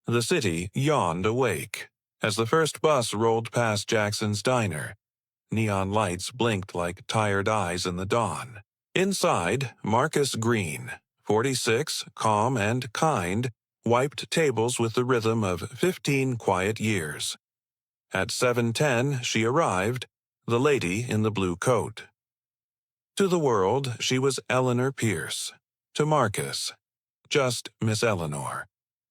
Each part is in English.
The city yawned awake as the first bus rolled past Jackson's diner. Neon lights blinked like tired eyes in the dawn. Inside, Marcus Green, 46, calm and kind, wiped tables with the rhythm of 15 quiet years. At 7:10 she arrived, the lady in the blue coat. To the world, she was Eleanor Pierce. To Marcus, just Miss Eleanor.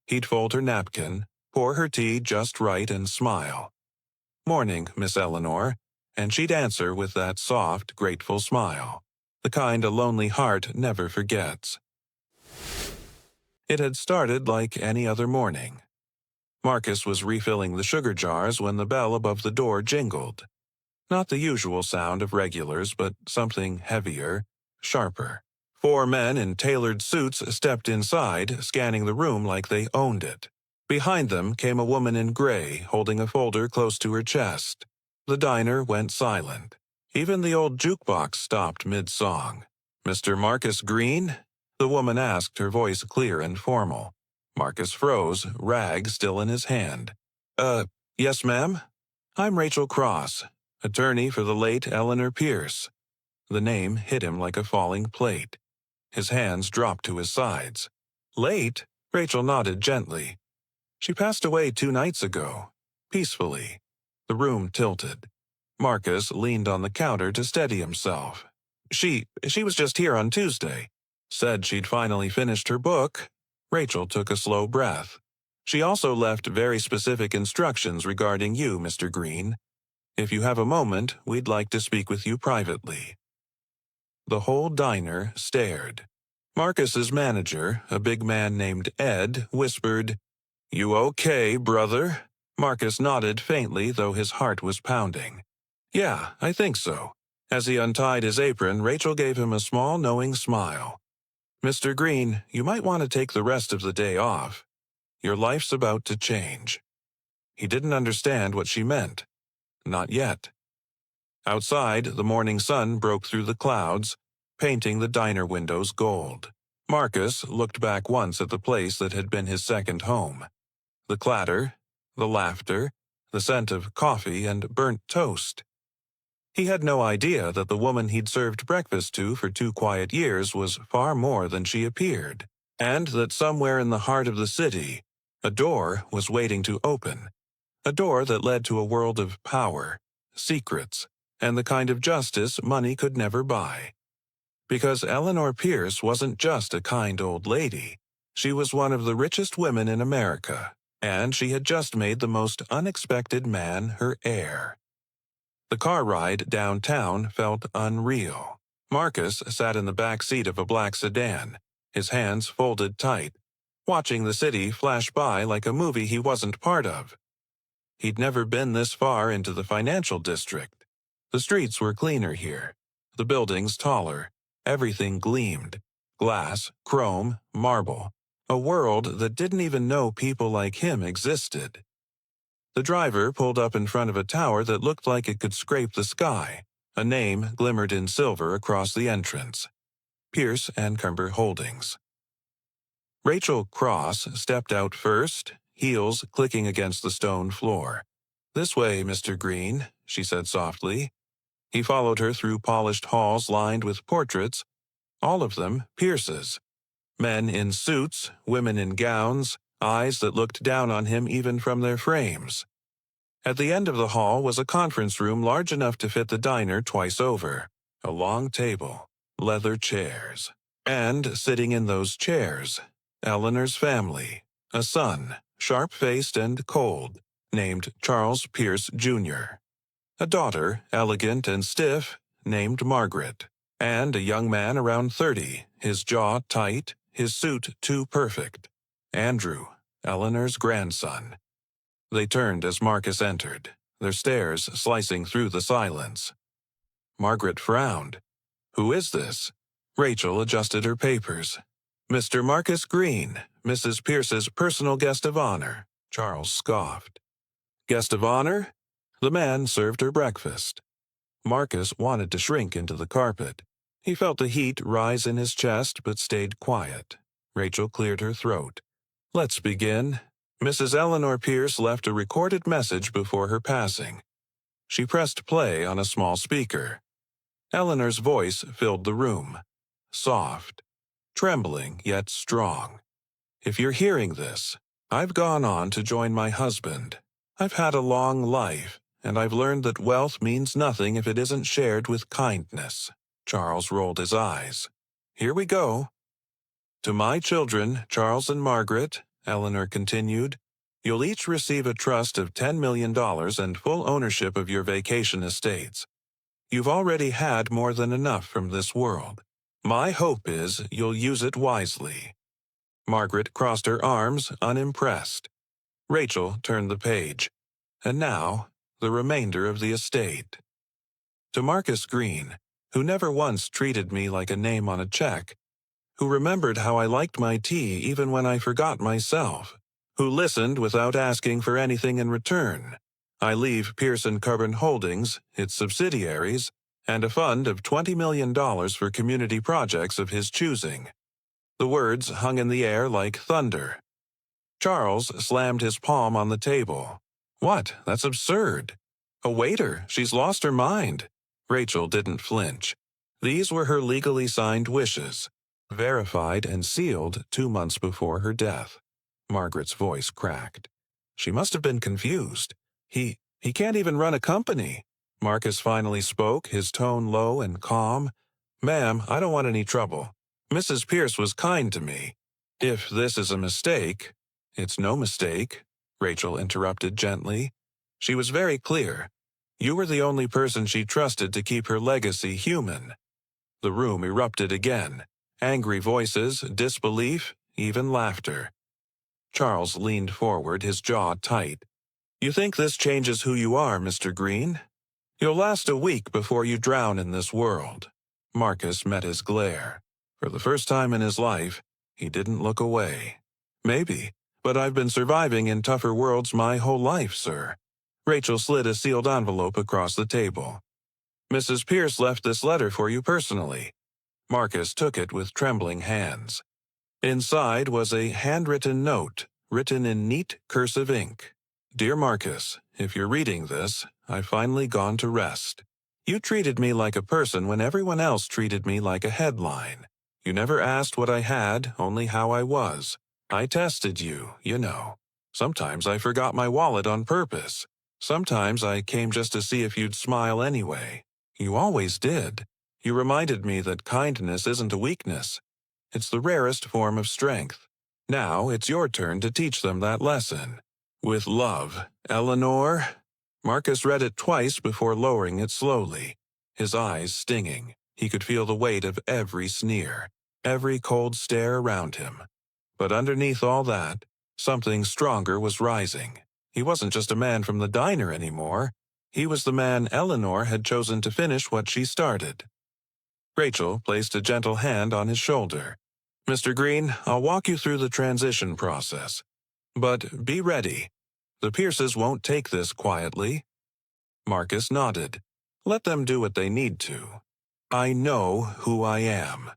He'd fold her napkin, pour her tea just right and smile. "Morning, Miss Eleanor," and she'd answer with that soft, grateful smile, the kind a lonely heart never forgets. It had started like any other morning. Marcus was refilling the sugar jars when the bell above the door jingled. Not the usual sound of regulars, but something heavier, sharper. 4 men in tailored suits stepped inside, scanning the room like they owned it. Behind them came a woman in gray, holding a folder close to her chest. The diner went silent. Even the old jukebox stopped mid-song. "Mr. Marcus Green?" the woman asked, her voice clear and formal. Marcus froze, rag still in his hand. Yes, ma'am? I'm Rachel Cross, attorney for the late Eleanor Pierce." The name hit him like a falling plate. His hands dropped to his sides. "Late?" Rachel nodded gently. "She passed away 2 nights ago. Peacefully." The room tilted. Marcus leaned on the counter to steady himself. She was just here on Tuesday. Said she'd finally finished her book." Rachel took a slow breath. "She also left very specific instructions regarding you, Mr. Green. If you have a moment, we'd like to speak with you privately." The whole diner stared. Marcus's manager, a big man named Ed, whispered, "You okay, brother?" Marcus nodded faintly, though his heart was pounding. "Yeah, I think so." As he untied his apron, Rachel gave him a small, knowing smile. "Mr. Green, you might want to take the rest of the day off. Your life's about to change." He didn't understand what she meant. Not yet. Outside, the morning sun broke through the clouds, painting the diner windows gold. Marcus looked back once at the place that had been his second home. The clatter, the laughter, the scent of coffee and burnt toast. He had no idea that the woman he'd served breakfast to for 2 quiet years was far more than she appeared, and that somewhere in the heart of the city, a door was waiting to open, a door that led to a world of power, secrets, and the kind of justice money could never buy. Because Eleanor Pierce wasn't just a kind old lady. She was one of the richest women in America, and she had just made the most unexpected man her heir. The car ride downtown felt unreal. Marcus sat in the back seat of a black sedan, his hands folded tight, watching the city flash by like a movie he wasn't part of. He'd never been this far into the financial district. The streets were cleaner here, the buildings taller, everything gleamed, glass, chrome, marble, a world that didn't even know people like him existed. The driver pulled up in front of a tower that looked like it could scrape the sky. A name glimmered in silver across the entrance. Pierce and Cumber Holdings. Rachel Cross stepped out first, heels clicking against the stone floor. "This way, Mr. Green," she said softly. He followed her through polished halls lined with portraits, all of them Pierce's. Men in suits, women in gowns, eyes that looked down on him even from their frames. At the end of the hall was a conference room large enough to fit the diner twice over. A long table, leather chairs. And sitting in those chairs, Eleanor's family, a son, sharp-faced and cold, named Charles Pierce, Jr., a daughter, elegant and stiff, named Margaret, and a young man around 30, his jaw tight, his suit too perfect, Andrew, Eleanor's grandson. They turned as Marcus entered, their stares slicing through the silence. Margaret frowned. "Who is this?" Rachel adjusted her papers. "Mr. Marcus Green, Mrs. Pierce's personal guest of honor," Charles scoffed. "Guest of honor?" The man served her breakfast. Marcus wanted to shrink into the carpet. He felt the heat rise in his chest but stayed quiet. Rachel cleared her throat. "Let's begin. Mrs. Eleanor Pierce left a recorded message before her passing. She pressed play on a small speaker. Eleanor's voice filled the room. Soft, trembling yet strong. If you're hearing this, I've gone on to join my husband. I've had a long life, and I've learned that wealth means nothing if it isn't shared with kindness. Charles rolled his eyes. Here we go. To my children, Charles and Margaret, Eleanor continued, you'll each receive a trust of $10 million and full ownership of your vacation estates. You've already had more than enough from this world. My hope is you'll use it wisely. Margaret crossed her arms, unimpressed. Rachel turned the page. And now, the remainder of the estate. To Marcus Green, who never once treated me like a name on a check, who remembered how I liked my tea even when I forgot myself, who listened without asking for anything in return, I leave Pearson Carbon Holdings, its subsidiaries, and a fund of $20 million for community projects of his choosing. The words hung in the air like thunder. Charles slammed his palm on the table. What? That's absurd. A waiter. She's lost her mind. Rachel didn't flinch. These were her legally signed wishes, verified and sealed 2 months before her death. Margaret's voice cracked. She must have been confused. He can't even run a company. Marcus finally spoke, his tone low and calm. Ma'am, I don't want any trouble. Mrs. Pierce was kind to me. If this is a mistake— It's no mistake, Rachel interrupted gently. She was very clear. You were the only person she trusted to keep her legacy human. The room erupted again. Angry voices, disbelief, even laughter. Charles leaned forward, his jaw tight. You think this changes who you are, Mr. Green? You'll last a week before you drown in this world. Marcus met his glare. For the first time in his life, he didn't look away. Maybe, but I've been surviving in tougher worlds my whole life, sir. Rachel slid a sealed envelope across the table. Mrs. Pierce left this letter for you personally. Marcus took it with trembling hands. Inside was a handwritten note, written in neat cursive ink. Dear Marcus, if you're reading this, I've finally gone to rest. You treated me like a person when everyone else treated me like a headline. You never asked what I had, only how I was. I tested you, you know. Sometimes I forgot my wallet on purpose. Sometimes I came just to see if you'd smile anyway. You always did. You reminded me that kindness isn't a weakness. It's the rarest form of strength. Now it's your turn to teach them that lesson. With love, Eleanor. Marcus read it twice before lowering it slowly, his eyes stinging. He could feel the weight of every sneer, every cold stare around him. But underneath all that, something stronger was rising. He wasn't just a man from the diner anymore. He was the man Eleanor had chosen to finish what she started. Rachel placed a gentle hand on his shoulder. Mr. Green, I'll walk you through the transition process. But be ready. The Pierces won't take this quietly. Marcus nodded. Let them do what they need to. I know who I am.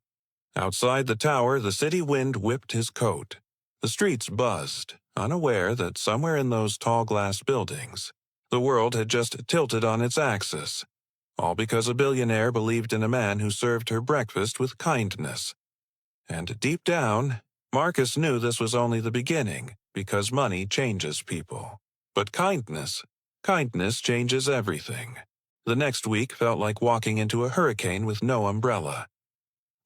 Outside the tower, the city wind whipped his coat. The streets buzzed, unaware that somewhere in those tall glass buildings, the world had just tilted on its axis. All because a billionaire believed in a man who served her breakfast with kindness. And deep down, Marcus knew this was only the beginning, because money changes people. But kindness changes everything. The next week felt like walking into a hurricane with no umbrella.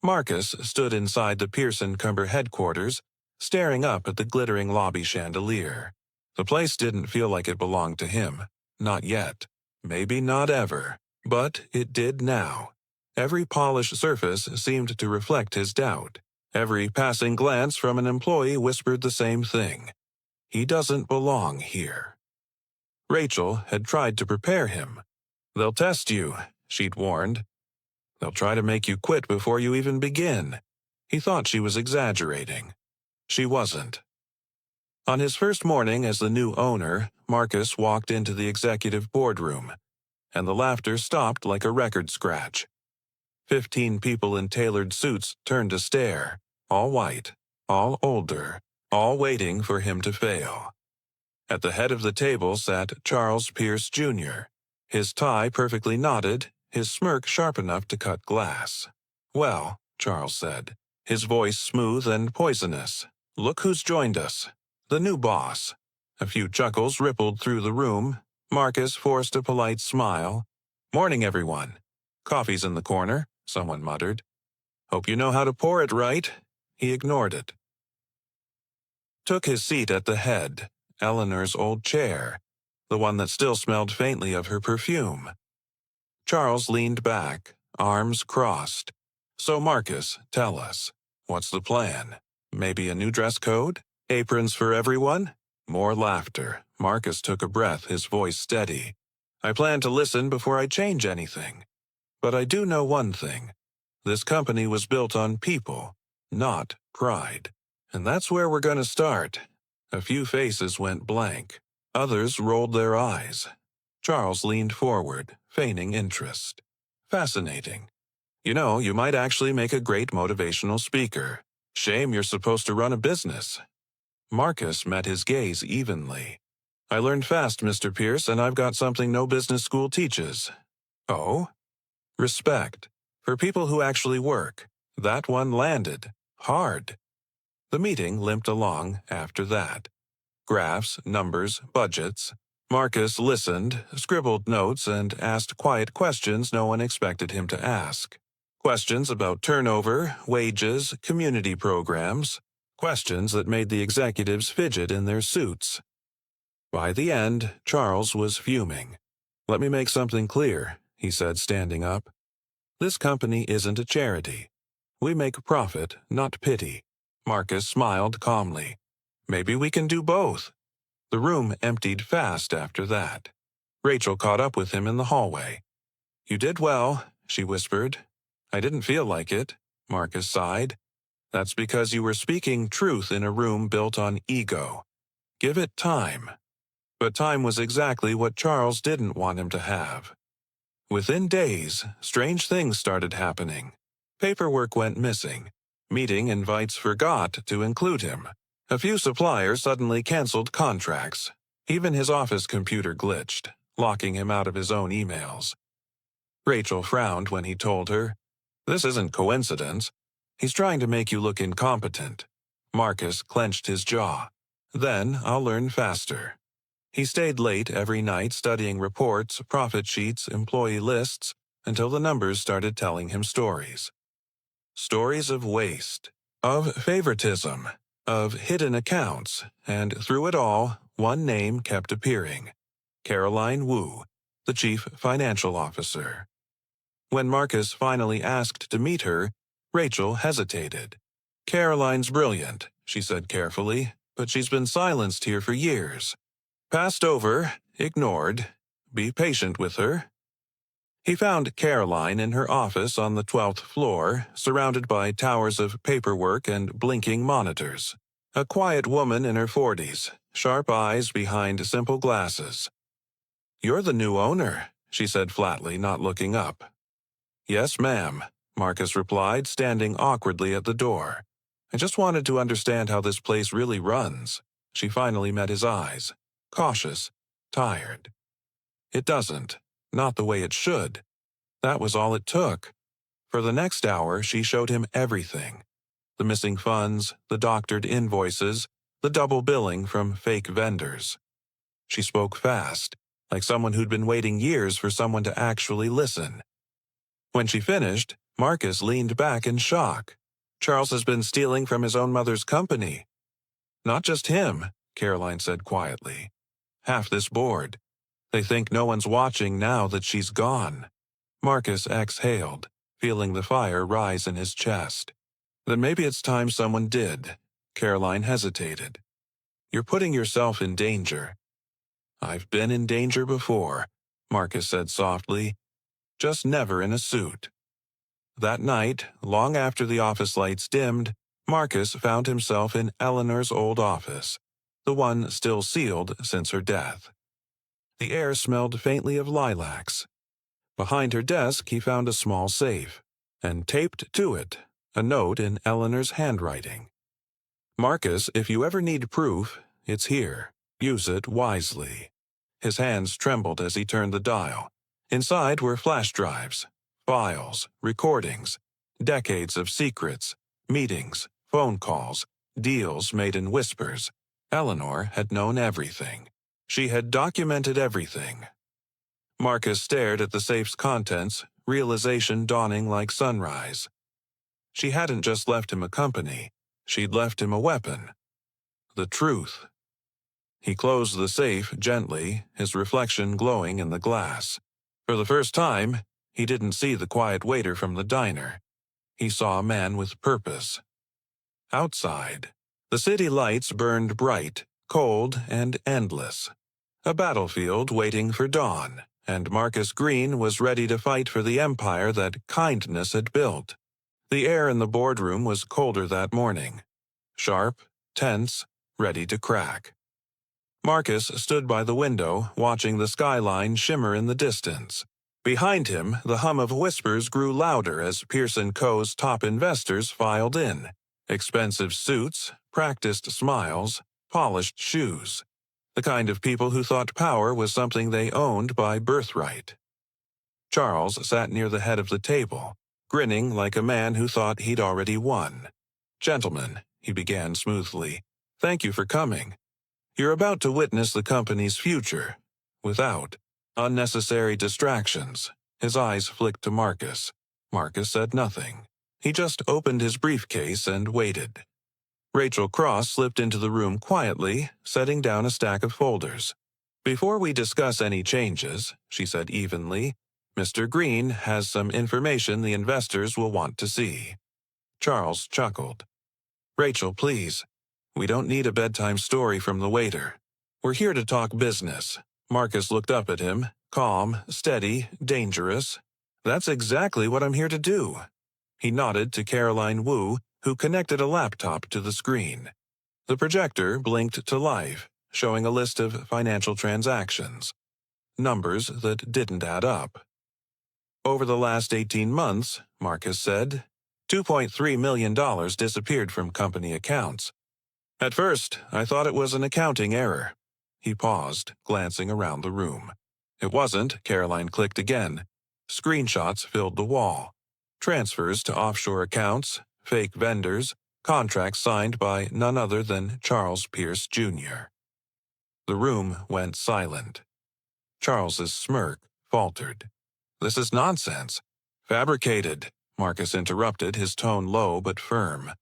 Marcus stood inside the Pearson Cumber headquarters, staring up at the glittering lobby chandelier. The place didn't feel like it belonged to him. Not yet. Maybe not ever. But it did now. Every polished surface seemed to reflect his doubt. Every passing glance from an employee whispered the same thing. He doesn't belong here. Rachel had tried to prepare him. They'll test you, she'd warned. They'll try to make you quit before you even begin. He thought she was exaggerating. She wasn't. On his first morning as the new owner, Marcus walked into the executive boardroom, and the laughter stopped like a record scratch. 15 people in tailored suits turned to stare, all white, all older, all waiting for him to fail. At the head of the table sat Charles Pierce, Jr., his tie perfectly knotted, his smirk sharp enough to cut glass. "Well," Charles said, his voice smooth and poisonous, "look who's joined us. The new boss." A few chuckles rippled through the room. Marcus forced a polite smile. "Morning, everyone." "Coffee's in the corner," someone muttered. "Hope you know how to pour it right." He ignored it. Took his seat at the head, Eleanor's old chair, the one that still smelled faintly of her perfume. Charles leaned back, arms crossed. "So Marcus, tell us, what's the plan? Maybe a new dress code? Aprons for everyone?" More laughter. Marcus took a breath, his voice steady. "I plan to listen before I change anything. But I do know one thing. This company was built on people, not pride. And that's where we're going to start." A few faces went blank. Others rolled their eyes. Charles leaned forward, feigning interest. "Fascinating. You know, you might actually make a great motivational speaker. Shame you're supposed to run a business." Marcus met his gaze evenly. "I learned fast, Mr. Pierce, and I've got something no business school teaches." "Oh?" "Respect. For people who actually work." That one landed. Hard. The meeting limped along after that. Graphs, numbers, budgets. Marcus listened, scribbled notes, and asked quiet questions no one expected him to ask. Questions about turnover, wages, community programs. Questions that made the executives fidget in their suits. By the end, Charles was fuming. "Let me make something clear," he said, standing up. "This company isn't a charity. We make profit, not pity." Marcus smiled calmly. "Maybe we can do both." The room emptied fast after that. Rachel caught up with him in the hallway. "You did well," she whispered. "I didn't feel like it," Marcus sighed. "That's because you were speaking truth in a room built on ego. Give it time." But time was exactly what Charles didn't want him to have. Within days, strange things started happening. Paperwork went missing. Meeting invites forgot to include him. A few suppliers suddenly canceled contracts. Even his office computer glitched, locking him out of his own emails. Rachel frowned when he told her, "This isn't coincidence. He's trying to make you look incompetent." Marcus clenched his jaw. "Then I'll learn faster." He stayed late every night studying reports, profit sheets, employee lists, until the numbers started telling him stories. Stories of waste, of favoritism, of hidden accounts, and through it all, one name kept appearing: Caroline Wu, the chief financial officer. When Marcus finally asked to meet her, Rachel hesitated. "Caroline's brilliant," she said carefully, "but she's been silenced here for years. Passed over, ignored. Be patient with her." He found Caroline in her office on the 12th floor, surrounded by towers of paperwork and blinking monitors. A quiet woman in her 40s, sharp eyes behind simple glasses. "You're the new owner," she said flatly, not looking up. "Yes, ma'am," Marcus replied, standing awkwardly at the door. "I just wanted to understand how this place really runs." She finally met his eyes. Cautious, tired. "It doesn't. Not the way it should." That was all it took. For the next hour, she showed him everything. The missing funds, the doctored invoices, the double billing from fake vendors. She spoke fast, like someone who'd been waiting years for someone to actually listen. When she finished, Marcus leaned back in shock. "Charles has been stealing from his own mother's company." "Not just him," Caroline said quietly. "Half this board. They think no one's watching now that she's gone." Marcus exhaled, feeling the fire rise in his chest. "Then maybe it's time someone did." Caroline hesitated. "You're putting yourself in danger." "I've been in danger before," Marcus said softly. "Just never in a suit." That night, long after the office lights dimmed, Marcus found himself in Eleanor's old office, the one still sealed since her death. The air smelled faintly of lilacs. Behind her desk he found a small safe, and taped to it a note in Eleanor's handwriting. "Marcus, if you ever need proof, it's here." Use it wisely. His hands trembled as he turned the dial. Inside were flash drives, files, recordings, decades of secrets, meetings, phone calls, deals made in whispers. Eleanor had known everything. She had documented everything. Marcus stared at the safe's contents, realization dawning like sunrise. She hadn't just left him a company. She'd left him a weapon. The truth. He closed the safe gently, his reflection glowing in the glass. For the first time, he didn't see the quiet waiter from the diner. He saw a man with purpose. Outside, the city lights burned bright, cold, and endless. A battlefield waiting for dawn, and Marcus Green was ready to fight for the empire that kindness had built. The air in the boardroom was colder that morning. Sharp, tense, ready to crack. Marcus stood by the window, watching the skyline shimmer in the distance. Behind him, the hum of whispers grew louder as Pierce & Co.'s top investors filed in. Expensive suits, practiced smiles, polished shoes. The kind of people who thought power was something they owned by birthright. Charles sat near the head of the table, grinning like a man who thought he'd already won. "Gentlemen," he began smoothly, "thank you for coming. You're about to witness the company's future, without unnecessary distractions." His eyes flicked to Marcus. Marcus said nothing. He just opened his briefcase and waited. Rachel Cross slipped into the room quietly, setting down a stack of folders. "Before we discuss any changes," she said evenly, "Mr. Green has some information the investors will want to see." Charles chuckled. "Rachel, please. We don't need a bedtime story from the waiter. We're here to talk business." Marcus looked up at him, calm, steady, dangerous. "That's exactly what I'm here to do." He nodded to Caroline Wu, who connected a laptop to the screen. The projector blinked to life, showing a list of financial transactions. Numbers that didn't add up. "Over the last 18 months, Marcus said, $2.3 million disappeared from company accounts. At first, I thought it was an accounting error." He paused, glancing around the room. "It wasn't," Caroline clicked again. Screenshots filled the wall. Transfers to offshore accounts, fake vendors, contracts signed by none other than Charles Pierce, Jr. The room went silent. Charles's smirk faltered. "This is nonsense." "Fabricated," Marcus interrupted, his tone low but firm.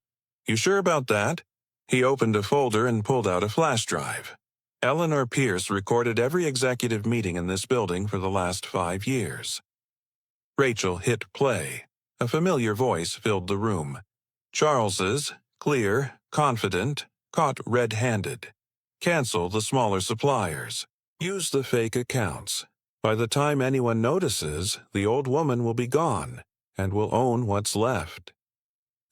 "You sure about that?" He opened a folder and pulled out a flash drive. Eleanor Pierce recorded every executive meeting in this building for the last 5 years. Rachel hit play. A familiar voice filled the room. Charles's, clear, confident, caught red-handed. "Cancel the smaller suppliers. Use the fake accounts. By the time anyone notices, the old woman will be gone, and will own what's left."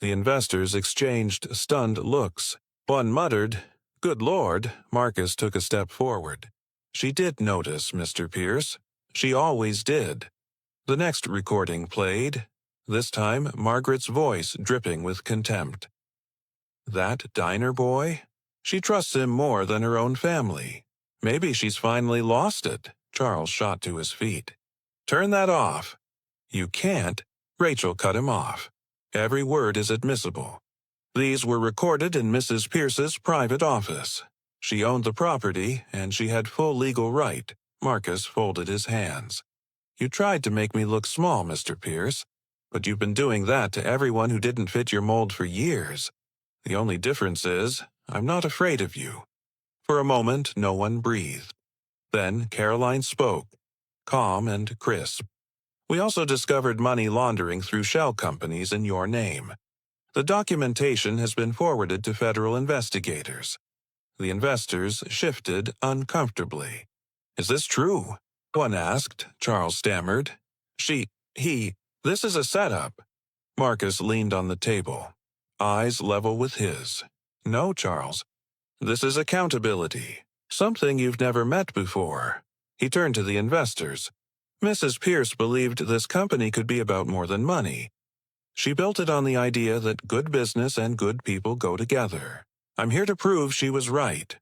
The investors exchanged stunned looks. One muttered, "Good Lord." Marcus took a step forward. "She did notice, Mr. Pierce. She always did." The next recording played, this time Margaret's voice dripping with contempt. "That diner boy? She trusts him more than her own family. Maybe she's finally lost it." Charles shot to his feet. "Turn that off." "You can't." Rachel cut him off. "Every word is admissible. These were recorded in Mrs. Pierce's private office. She owned the property, and she had full legal right." Marcus folded his hands. "You tried to make me look small, Mr. Pierce, but you've been doing that to everyone who didn't fit your mold for years. The only difference is, I'm not afraid of you." For a moment, no one breathed. Then Caroline spoke, calm and crisp. "We also discovered money laundering through shell companies in your name. The documentation has been forwarded to federal investigators." The investors shifted uncomfortably. "Is this true?" one asked. Charles stammered. This is a setup." Marcus leaned on the table, eyes level with his. "No, Charles. This is accountability. Something you've never met before." He turned to the investors. "Mrs. Pierce believed this company could be about more than money. She built it on the idea that good business and good people go together. I'm here to prove she was right."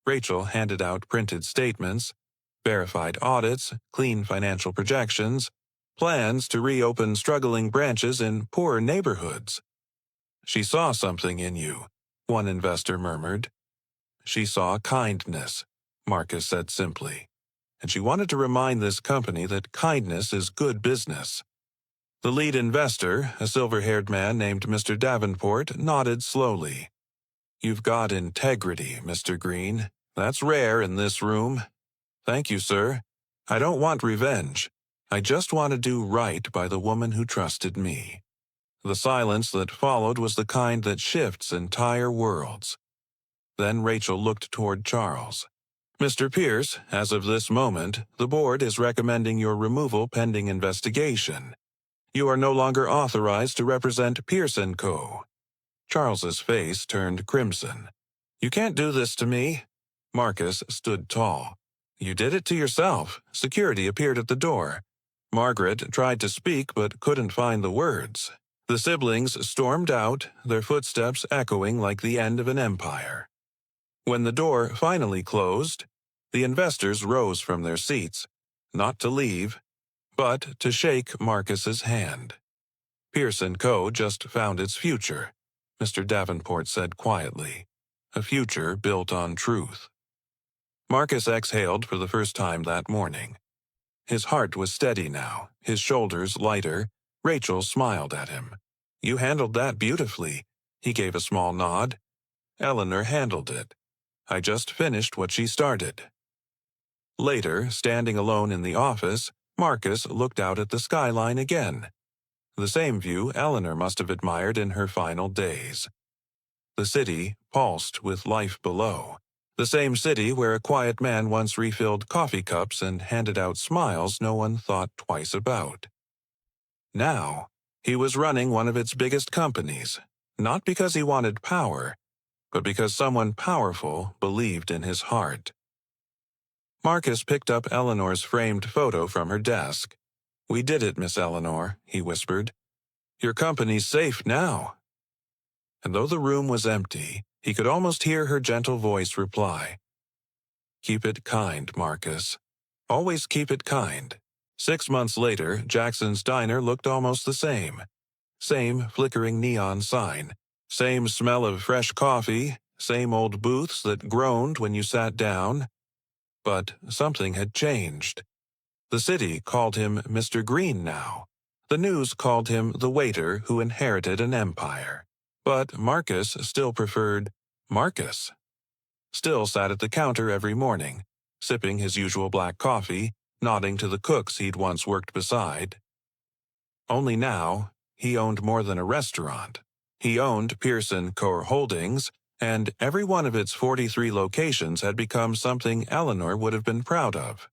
Rachel handed out printed statements, verified audits, clean financial projections, plans to reopen struggling branches in poor neighborhoods. "She saw something in you," one investor murmured. "She saw kindness," Marcus said simply. "And she wanted to remind this company that kindness is good business." The lead investor, a silver-haired man named Mr. Davenport, nodded slowly. "You've got integrity, Mr. Green. That's rare in this room." "Thank you, sir. I don't want revenge. I just want to do right by the woman who trusted me." The silence that followed was the kind that shifts entire worlds. Then Rachel looked toward Charles. "Mr. Pierce, as of this moment, the board is recommending your removal pending investigation. You are no longer authorized to represent Pierce & Co." Charles's face turned crimson. "You can't do this to me." Marcus stood tall. "You did it to yourself." Security appeared at the door. Margaret tried to speak but couldn't find the words. The siblings stormed out, their footsteps echoing like the end of an empire. When the door finally closed, the investors rose from their seats, not to leave, but to shake Marcus's hand. "Pierce & Co. just found its future," Mr. Davenport said quietly. "A future built on truth." Marcus exhaled for the first time that morning. His heart was steady now, his shoulders lighter. Rachel smiled at him. "You handled that beautifully." He gave a small nod. "Eleanor handled it. I just finished what she started." Later, standing alone in the office, Marcus looked out at the skyline again. The same view Eleanor must have admired in her final days. The city pulsed with life below. The same city where a quiet man once refilled coffee cups and handed out smiles no one thought twice about. Now, he was running one of its biggest companies, not because he wanted power, but because someone powerful believed in his heart. Marcus picked up Eleanor's framed photo from her desk. "We did it, Miss Eleanor," he whispered. "Your company's safe now." And though the room was empty, he could almost hear her gentle voice reply, "Keep it kind, Marcus. Always keep it kind." 6 months later, Jackson's diner looked almost the same. Same flickering neon sign, same smell of fresh coffee, same old booths that groaned when you sat down. But something had changed. The city called him Mr. Green now. The news called him the waiter who inherited an empire. But Marcus still preferred Marcus. Still sat at the counter every morning, sipping his usual black coffee, nodding to the cooks he'd once worked beside. Only now, he owned more than a restaurant. He owned Pierce & Co. Holdings, and every one of its 43 locations had become something Eleanor would have been proud of.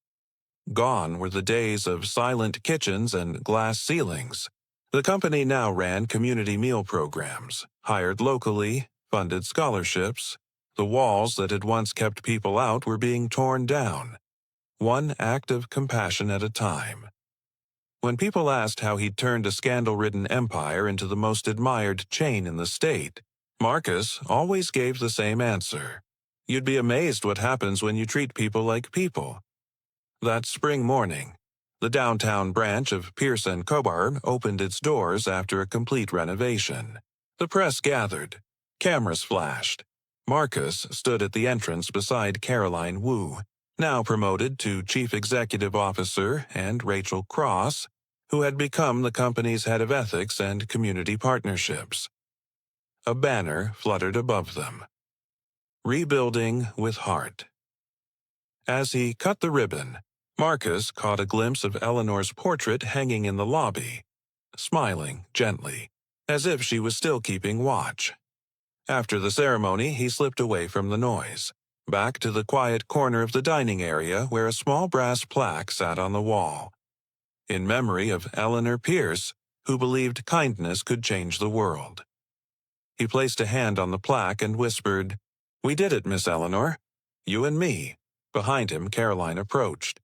Gone were the days of silent kitchens and glass ceilings. The company now ran community meal programs, hired locally, funded scholarships. The walls that had once kept people out were being torn down, one act of compassion at a time. When people asked how he'd turned a scandal-ridden empire into the most admired chain in the state, Marcus always gave the same answer. "You'd be amazed what happens when you treat people like people." That spring morning, the downtown branch of Pierce & Co. opened its doors after a complete renovation. The press gathered. Cameras flashed. Marcus stood at the entrance beside Caroline Wu, now promoted to Chief Executive Officer, and Rachel Cross, who had become the company's head of ethics and community partnerships. A banner fluttered above them. "Rebuilding with Heart." As he cut the ribbon, Marcus caught a glimpse of Eleanor's portrait hanging in the lobby, smiling gently, as if she was still keeping watch. After the ceremony, he slipped away from the noise, back to the quiet corner of the dining area where a small brass plaque sat on the wall, in memory of Eleanor Pierce, who believed kindness could change the world. He placed a hand on the plaque and whispered, "We did it, Miss Eleanor. You and me." Behind him, Caroline approached.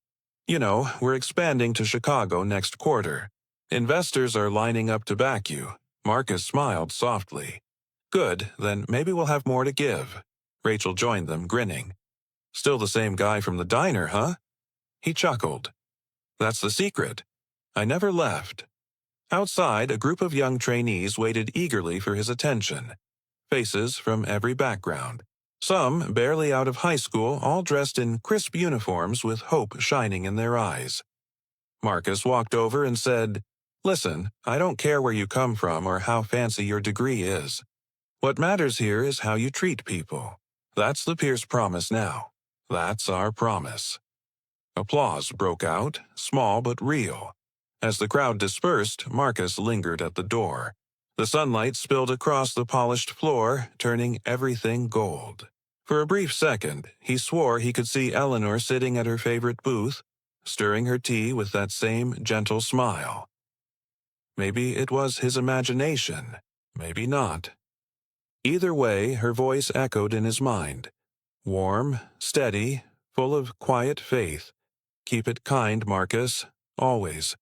"You know, we're expanding to Chicago next quarter. Investors are lining up to back you." Marcus smiled softly. "Good, then maybe we'll have more to give." Rachel joined them, grinning. Still the same guy from the diner, huh? He chuckled. That's the secret. I never left. Outside, a group of young trainees waited eagerly for his attention. Faces from every background. Some barely out of high school, all dressed in crisp uniforms with hope shining in their eyes. Marcus walked over and said, "Listen, I don't care where you come from or how fancy your degree is. What matters here is how you treat people. That's the Pierce promise now. That's our promise." Applause broke out, small but real. As the crowd dispersed, Marcus lingered at the door. The sunlight spilled across the polished floor, turning everything gold. For a brief second, he swore he could see Eleanor sitting at her favorite booth, stirring her tea with that same gentle smile. Maybe it was his imagination, maybe not. Either way, her voice echoed in his mind. Warm, steady, full of quiet faith. Keep it kind, Marcus, always.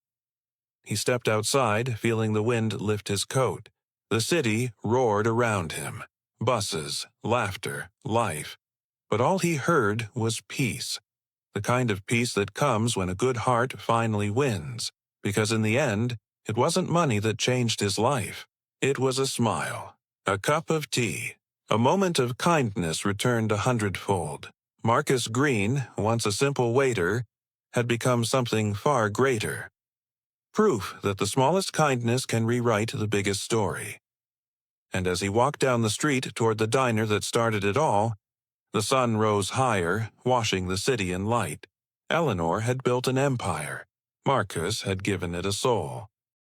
He stepped outside, feeling the wind lift his coat. The city roared around him. Buses, laughter, life. But all he heard was peace. The kind of peace that comes when a good heart finally wins. Because in the end, it wasn't money that changed his life. It was a smile, a cup of tea. A moment of kindness returned 100-fold. Marcus Green, once a simple waiter, had become something far greater. Proof that the smallest kindness can rewrite the biggest story. And as he walked down the street toward the diner that started it all, the sun rose higher, washing the city in light. Eleanor had built an empire. Marcus had given it a soul.